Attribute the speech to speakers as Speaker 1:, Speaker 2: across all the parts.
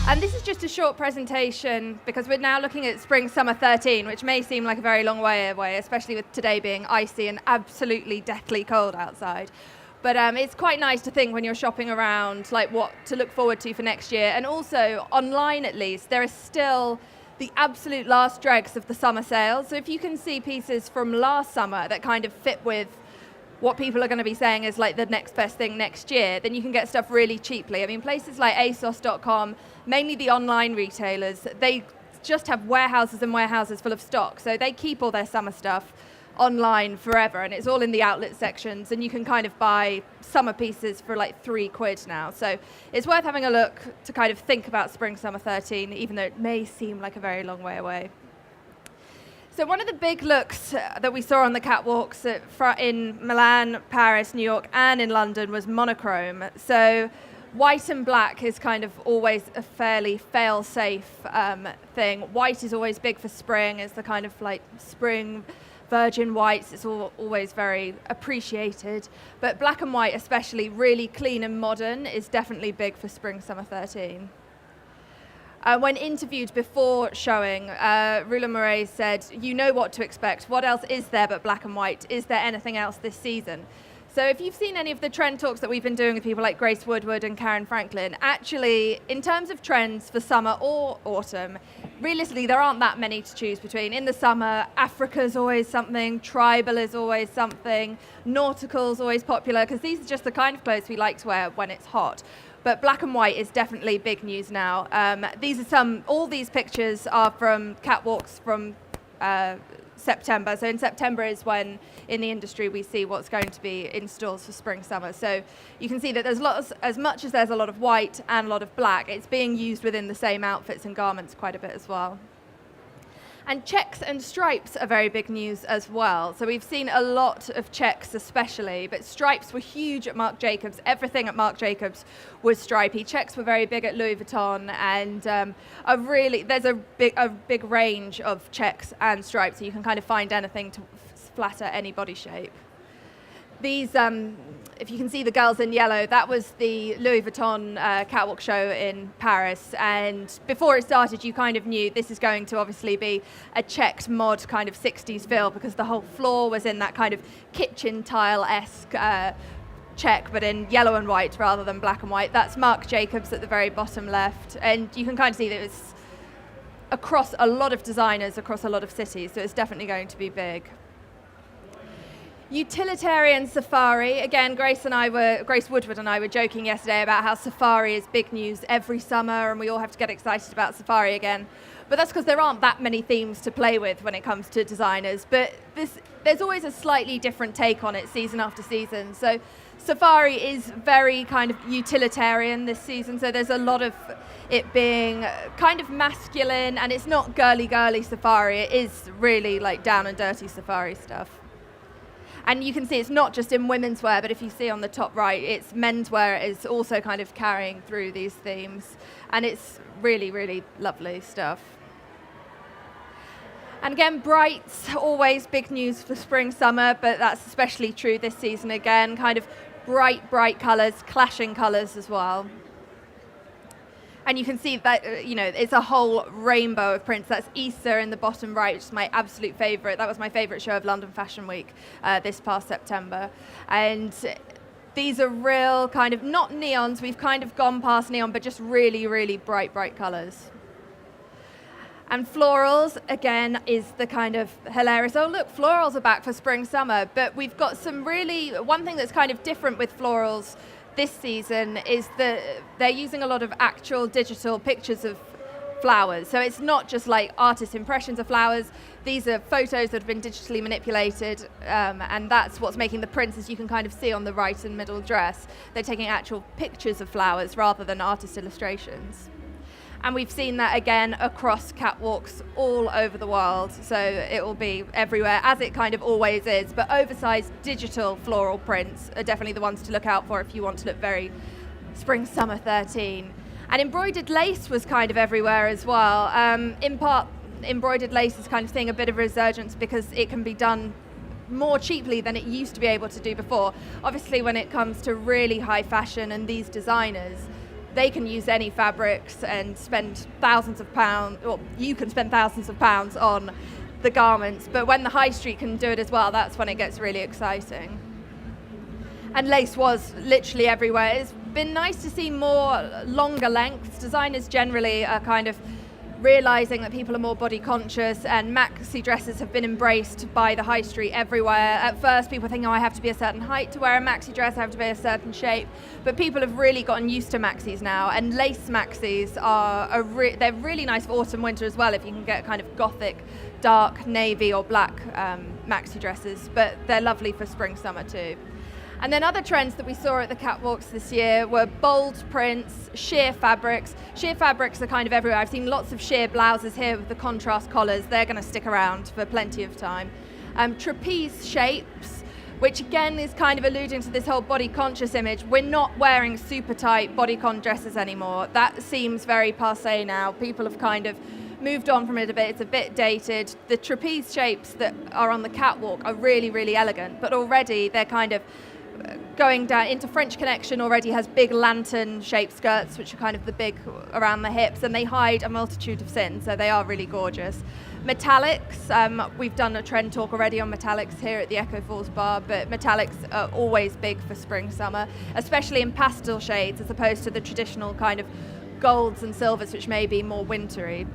Speaker 1: And this is just a short presentation because we're now looking at Spring Summer 13, which may seem like a very long way away, especially with today being icy and absolutely deathly cold outside. But it's quite nice to think when you're shopping around, like what to look forward to for next year. And also, online at least, there is still the absolute last dregs of the summer sales. So if you can see pieces from last summer that kind of fit with what people are going to be saying is like the next best thing next year, then you can get stuff really cheaply. I mean, places like ASOS.com, mainly the online retailers, they just have warehouses and warehouses full of stock. So they keep all their summer stuff online forever, and it's all in the outlet sections, and you can kind of buy summer pieces for like £3 now. So it's worth having a look to kind of think about Spring Summer 13, even though it may seem like a very long way away. So one of the big looks that we saw on the catwalks in Milan, Paris, New York, and in London was monochrome. So white and black is kind of always a fairly fail-safe thing. White is always big for spring. It's the kind of like spring virgin whites. It's always very appreciated. But black and white, especially really clean and modern, is definitely big for Spring Summer 13. When interviewed before showing, Roland Mouret said, "You know what to expect. What else is there but black and white? Is there anything else this season?" So if you've seen any of the trend talks that we've been doing with people like Grace Woodward and Karen Franklin, actually, in terms of trends for summer or autumn, realistically, there aren't that many to choose between. In the summer, Africa's always something, tribal is always something, nautical's always popular, because these are just the kind of clothes we like to wear when it's hot. But black and white is definitely big news now. All these pictures are from catwalks from September. So in September is when, in the industry, we see what's going to be in stores for spring, summer. So you can see that there's as much as there's a lot of white and a lot of black, it's being used within the same outfits and garments quite a bit as well. And checks and stripes are very big news as well. So we've seen a lot of checks especially, but stripes were huge at Marc Jacobs. Everything at Marc Jacobs was stripy. Checks were very big at Louis Vuitton, and there's a big range of checks and stripes, so you can kind of find anything to flatter any body shape. These, if you can see the girls in yellow, that was the Louis Vuitton catwalk show in Paris. And before it started, you kind of knew this is going to obviously be a checked mod kind of 60s feel, because the whole floor was in that kind of kitchen tile-esque check, but in yellow and white rather than black and white. That's Marc Jacobs at the very bottom left. And you can kind of see that it's across a lot of designers, across a lot of cities. So it's definitely going to be big. Utilitarian Safari. Again, Grace Woodward and I were joking yesterday about how Safari is big news every summer and we all have to get excited about Safari again. But that's because there aren't that many themes to play with when it comes to designers. But there's always a slightly different take on it season after season. So Safari is very kind of utilitarian this season. So there's a lot of it being kind of masculine, and it's not girly Safari. It is really like down and dirty Safari stuff. And you can see it's not just in women's wear, but if you see on the top right, it's menswear is also kind of carrying through these themes. And it's really, really lovely stuff. And again, brights, always big news for spring, summer, but that's especially true this season again. Kind of bright colours, clashing colours as well. And you can see that, it's a whole rainbow of prints. That's Easter in the bottom right, which is my absolute favourite. That was my favourite show of London Fashion Week this past September. And these are real kind of, not neons, we've kind of gone past neon, but just really, really bright colours. And florals, again, is the kind of hilarious, oh look, florals are back for spring, summer. But we've got one thing that's kind of different with florals this season is that they're using a lot of actual digital pictures of flowers. So it's not just like artist impressions of flowers. These are photos that have been digitally manipulated, and that's what's making the prints, as you can kind of see on the right and middle dress. They're taking actual pictures of flowers rather than artist illustrations. And we've seen that again across catwalks all over the world. So it will be everywhere, as it kind of always is. But oversized digital floral prints are definitely the ones to look out for if you want to look very spring, summer 13. And embroidered lace was kind of everywhere as well. In part, embroidered lace is kind of seeing a bit of a resurgence because it can be done more cheaply than it used to be able to do before. Obviously, when it comes to really high fashion and these designers, they can use any fabrics and spend thousands of pounds, or you can spend thousands of pounds on the garments, but when the high street can do it as well, that's when it gets really exciting. And lace was literally everywhere. It's been nice to see more longer lengths. Designers generally are kind of realizing that people are more body conscious, and maxi dresses have been embraced by the high street everywhere. At first people think, oh, I have to be a certain height to wear a maxi dress, I have to be a certain shape, but people have really gotten used to maxis now, and lace maxis are they're really nice for autumn winter as well if you can get kind of gothic dark navy or black maxi dresses, but they're lovely for spring summer too. And then other trends that we saw at the catwalks this year were bold prints, sheer fabrics. Sheer fabrics are kind of everywhere. I've seen lots of sheer blouses here with the contrast collars. They're going to stick around for plenty of time. Trapeze shapes, which again is kind of alluding to this whole body conscious image. We're not wearing super tight bodycon dresses anymore. That seems very passé now. People have kind of moved on from it a bit. It's a bit dated. The trapeze shapes that are on the catwalk are really, really elegant, but already they're kind of going down into French Connection already has big lantern shaped skirts, which are kind of the big around the hips, and they hide a multitude of sins, so they are really gorgeous. Metallics, we've done a trend talk already on metallics here at the Echo Falls bar, but metallics are always big for spring summer, especially in pastel shades as opposed to the traditional kind of golds and silvers, which may be more wintry.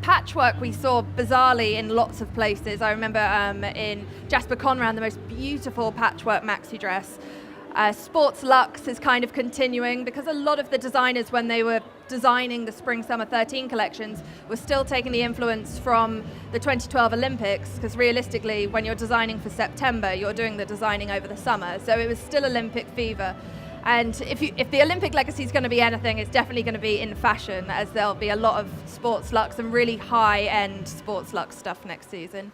Speaker 1: Patchwork we saw bizarrely in lots of places. I remember in Jasper Conrad, the most beautiful patchwork maxi dress. Sports Luxe is kind of continuing because a lot of the designers, when they were designing the Spring Summer 13 collections, were still taking the influence from the 2012 Olympics, because realistically when you're designing for September, you're doing the designing over the summer. So it was still Olympic fever. And if the Olympic legacy is going to be anything, it's definitely going to be in fashion, as there'll be a lot of sports luxe and really high-end sports luxe stuff next season.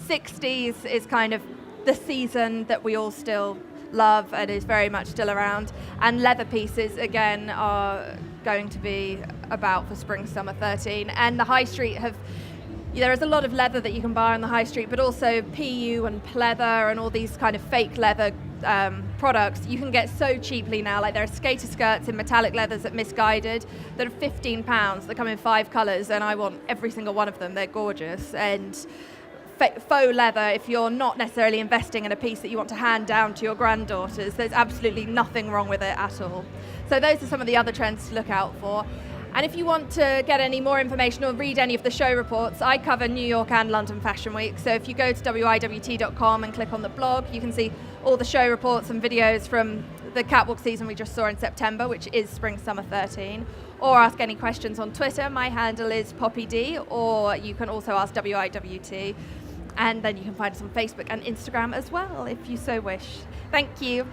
Speaker 1: 60s is kind of the season that we all still love and is very much still around. And leather pieces, again, are going to be about for Spring Summer 13. And the high street there is a lot of leather that you can buy on the high street, but also PU and pleather and all these kind of fake leather products you can get so cheaply now. Like there are skater skirts in metallic leathers at Misguided that are £15. They come in 5 colours and I want every single one of them. They're gorgeous. And faux leather, if you're not necessarily investing in a piece that you want to hand down to your granddaughters, there's absolutely nothing wrong with it at all. So those are some of the other trends to look out for. And if you want to get any more information or read any of the show reports, I cover New York and London Fashion Week. So if you go to WIWT.com and click on the blog, you can see all the show reports and videos from the catwalk season we just saw in September, which is Spring Summer 13. Or ask any questions on Twitter. My handle is Poppy D, or you can also ask WIWT. And then you can find us on Facebook and Instagram as well, if you so wish. Thank you.